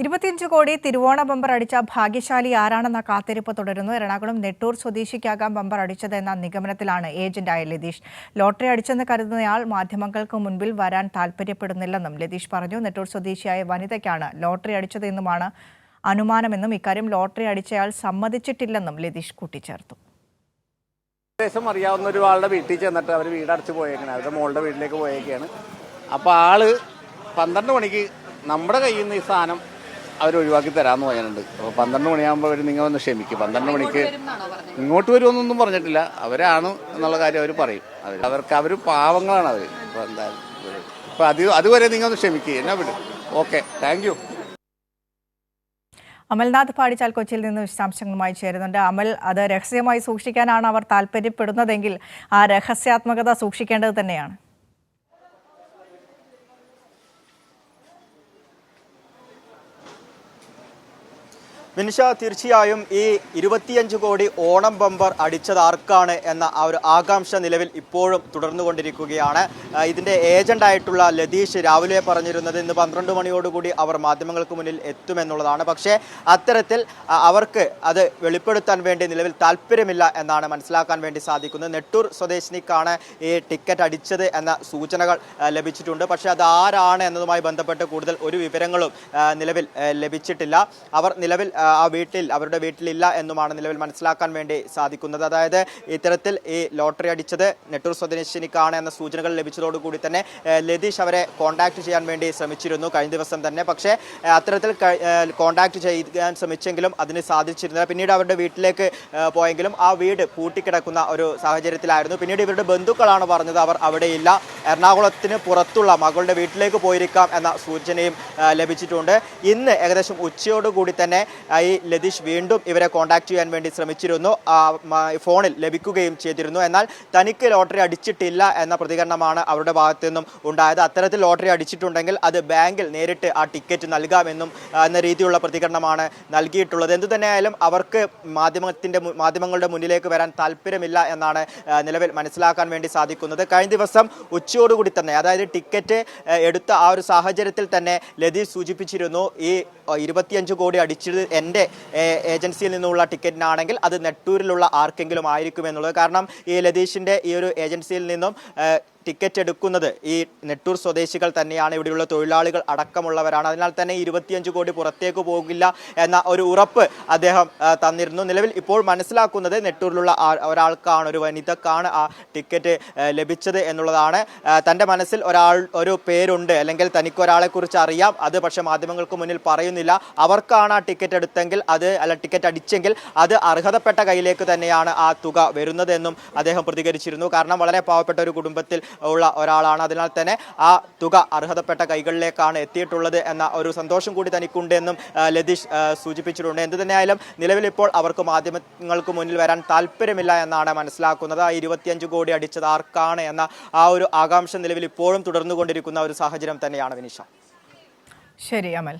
25 കോടി തിരുവോണ ബമ്പർ അടിച്ച ഭാഗ്യശാലി ആരാണെന്ന കാത്തിരിപ്പ് തുടരുന്നു. എറണാകുളം നെട്ടൂർ സ്വദേശിക്കാകാം ബമ്പർ അടിച്ചതെന്ന നിഗമനത്തിലാണ് ഏജന്റായ ലതീഷ്. ലോട്ടറി അടിച്ചെന്ന് കരുതുന്നയാൾ മാധ്യമങ്ങൾക്ക് മുൻപിൽ വരാൻ താൽപര്യപ്പെടുന്നില്ലെന്നും ലതീഷ് പറഞ്ഞു. നെട്ടൂർ സ്വദേശിയായ വനിതയ്ക്കാണ് ലോട്ടറി അടിച്ചതെന്നുമാണ് അനുമാനമെന്നും ഇക്കാര്യം ലോട്ടറി അടിച്ചയാൾ സമ്മതിച്ചിട്ടില്ലെന്നും ലതീഷ് കൂട്ടിച്ചേർത്തു. അറിയാവുന്ന ഒരാളുടെ വീട്ടിൽ ചെന്നിട്ട് അവർ വീടടച്ച് പോയേക്കാണ്. അവരുടെ മോളുടെ വീട്ടിലേക്ക് പോയേക്കാണ്. അപ്പോൾ ആള് 12 മണിക്ക് നമ്മുടെ കയ്യിൽ നിന്ന് ഈ സാധനം അവർ ഒഴിവാക്കി തരാമെന്ന് പറയുന്നുണ്ട്. അപ്പോൾ 12 മണിയാകുമ്പോൾ അവർ നിങ്ങൾ ഒന്ന് ക്ഷമിക്കും. 12 മണിക്ക് ഇങ്ങോട്ട് വരുമെന്നൊന്നും പറഞ്ഞിട്ടില്ല. അവരാണ് എന്നുള്ള കാര്യം അവർ പറയും. അവർ പാവങ്ങളാണ് അവർ. അപ്പോൾ എന്തായാലും അപ്പോൾ അതുവരെ നിങ്ങൾ ഒന്ന് ക്ഷമിക്കുക. എന്നാ വിടും. Okay, thank you. Amalnath Padichal കൊച്ചിയിൽ നിന്ന് വിശദാംശങ്ങളുമായി ചേരുന്നുണ്ട്. അമൽ, അത് രഹസ്യമായി സൂക്ഷിക്കാനാണ് അവർ താല്പര്യപ്പെടുന്നതെങ്കിൽ ആ രഹസ്യാത്മകത സൂക്ഷിക്കേണ്ടത് തന്നെയാണ്. വിനിഷ, തീർച്ചയായും ഈ 25 കോടി ഓണം ബമ്പർ അടിച്ചത് ആർക്കാണ് എന്ന ആ ഒരു ആകാംക്ഷ നിലവിൽ ഇപ്പോഴും തുടർന്നുകൊണ്ടിരിക്കുകയാണ്. ഇതിൻ്റെ ഏജന്റായിട്ടുള്ള ലതീഷ് രാവിലെ പറഞ്ഞിരുന്നത് ഇന്ന് 12 മണിയോടുകൂടി അവർ മാധ്യമങ്ങൾക്ക് മുന്നിൽ എത്തുമെന്നുള്ളതാണ്. പക്ഷേ അത്തരത്തിൽ അവർക്ക് അത് വെളിപ്പെടുത്താൻ വേണ്ടി നിലവിൽ താല്പര്യമില്ല എന്നാണ് മനസ്സിലാക്കാൻ വേണ്ടി സാധിക്കുന്നത്. നെട്ടൂർ സ്വദേശിനിക്കാണ് ഈ ടിക്കറ്റ് അടിച്ചത് എന്ന സൂചനകൾ ലഭിച്ചിട്ടുണ്ട്. പക്ഷേ അത് ആരാണ് എന്നതുമായി ബന്ധപ്പെട്ട് കൂടുതൽ ഒരു വിവരങ്ങളും നിലവിൽ ലഭിച്ചിട്ടില്ല. അവർ നിലവിൽ അവരുടെ വീട്ടിലില്ല എന്നുമാണ് നിലവിൽ മനസ്സിലാക്കാൻ വേണ്ടി സാധിക്കുന്നത്. അതായത് ഇത്തരത്തിൽ ഈ ലോട്ടറി അടിച്ചത് നെട്ടൂർ സ്വദേശിനിക്കാണ് എന്ന സൂചനകൾ ലഭിച്ചതോടുകൂടി തന്നെ ലതീഷ് അവരെ കോൺടാക്ട് ചെയ്യാൻ വേണ്ടി ശ്രമിച്ചിരുന്നു കഴിഞ്ഞ ദിവസം തന്നെ. പക്ഷേ അത്തരത്തിൽ കോൺടാക്ട് ചെയ്യാൻ ശ്രമിച്ചെങ്കിലും അതിന് സാധിച്ചിരുന്നില്ല. പിന്നീട് അവരുടെ വീട്ടിലേക്ക് പോയെങ്കിലും ആ വീട് പൂട്ടിക്കിടക്കുന്ന ഒരു സാഹചര്യത്തിലായിരുന്നു. പിന്നീട് ഇവരുടെ ബന്ധുക്കളാണ് പറഞ്ഞത് അവർ അവിടെയില്ല, എറണാകുളത്തിന് പുറത്തുള്ള മകളുടെ വീട്ടിലേക്ക് പോയിരിക്കാം എന്ന സൂചനയും ലഭിച്ചിട്ടുണ്ട്. ഇന്ന് ഏകദേശം ഉച്ചയോടുകൂടി തന്നെ ഈ ലതീഷ് വീണ്ടും ഇവരെ കോൺടാക്ട് ചെയ്യാൻ വേണ്ടി ശ്രമിച്ചിരുന്നു. ഫോണിൽ ലഭിക്കുകയും ചെയ്തിരുന്നു. എന്നാൽ തനിക്ക് ലോട്ടറി അടിച്ചിട്ടില്ല എന്ന പ്രതികരണമാണ് അവരുടെ ഭാഗത്തു നിന്നും ഉണ്ടായത്. അത്തരത്തിൽ ലോട്ടറി അടിച്ചിട്ടുണ്ടെങ്കിൽ അത് ബാങ്കിൽ നേരിട്ട് ആ ടിക്കറ്റ് നൽകാമെന്നും എന്ന രീതിയിലുള്ള പ്രതികരണമാണ് നൽകിയിട്ടുള്ളത്. എന്തു തന്നെയായാലും അവർക്ക് മാധ്യമങ്ങളുടെ മുന്നിലേക്ക് വരാൻ താല്പര്യമില്ല എന്നാണ് നിലവിൽ മനസ്സിലാക്കാൻ വേണ്ടി സാധിക്കുന്നത്. കഴിഞ്ഞ ദിവസം ഉച്ചയോടുകൂടി തന്നെ, അതായത് ടിക്കറ്റ് എടുത്ത ആ ഒരു സാഹചര്യത്തിൽ തന്നെ ലതീഷ് സൂചിപ്പിച്ചിരുന്നു, ഈ 25 കോടി അടിച്ചത് എൻ്റെ ഏജൻസിയിൽ നിന്നുള്ള ടിക്കറ്റിനാണെങ്കിൽ അത് നെട്ടൂരിലുള്ള ആർക്കെങ്കിലും ആയിരിക്കുമെന്നുള്ളത്. കാരണം ഈ ലതീഷിൻ്റെ ഈ ഒരു ഏജൻസിയിൽ നിന്നും ടിക്കറ്റ് എടുക്കുന്നത് ഈ നെട്ടൂർ സ്വദേശികൾ തന്നെയാണ്, ഇവിടെയുള്ള തൊഴിലാളികൾ അടക്കമുള്ളവരാണ്. അതിനാൽ തന്നെ 25 കോടി പുറത്തേക്ക് പോകില്ല എന്ന ഒരു ഉറപ്പ് അദ്ദേഹം തന്നിരുന്നു. നിലവിൽ ഇപ്പോൾ മനസ്സിലാക്കുന്നത് നെട്ടൂരിലുള്ള ഒരാൾക്കാണ്, ഒരു വനിതക്കാണ് ആ ടിക്കറ്റ് ലഭിച്ചത് എന്നുള്ളതാണ്. തൻ്റെ മനസ്സിൽ ഒരു പേരുണ്ട്, അല്ലെങ്കിൽ തനിക്ക് ഒരാളെക്കുറിച്ച് അറിയാം, അത് പക്ഷേ മാധ്യമങ്ങൾക്ക് മുന്നിൽ പറയുന്നില്ല. അവർക്കാണ് ആ ടിക്കറ്റ് എടുത്തെങ്കിൽ ടിക്കറ്റ് അടിച്ചെങ്കിൽ അത് അർഹതപ്പെട്ട കയ്യിലേക്ക് തന്നെയാണ് ആ തുക വരുന്നതെന്നും അദ്ദേഹം പ്രതികരിച്ചിരുന്നു. കാരണം വളരെ പാവപ്പെട്ട ഒരു കുടുംബത്തിൽ ഉള്ള ഒരാളാണ്. അതിനാൽ തന്നെ ആ തുക അർഹതപ്പെട്ട കൈകളിലേക്കാണ് എത്തിയിട്ടുള്ളത് എന്ന ഒരു സന്തോഷം കൂടി തനിക്കുണ്ട് എന്നും ലതീഷ് സൂചിപ്പിച്ചിട്ടുണ്ട്. എന്തു തന്നെയായാലും നിലവിൽ ഇപ്പോൾ അവർക്ക് മാധ്യമങ്ങൾക്ക് മുന്നിൽ വരാൻ താല്പര്യമില്ല എന്നാണ് മനസ്സിലാക്കുന്നത്. ആ 25 കോടി അടിച്ചത് ആർക്കാണ് എന്ന ആ ഒരു ആകാംക്ഷ നിലവിൽ ഇപ്പോഴും തുടർന്നുകൊണ്ടിരിക്കുന്ന ഒരു സാഹചര്യം തന്നെയാണ് വിനിഷ. ശരി അമൽ.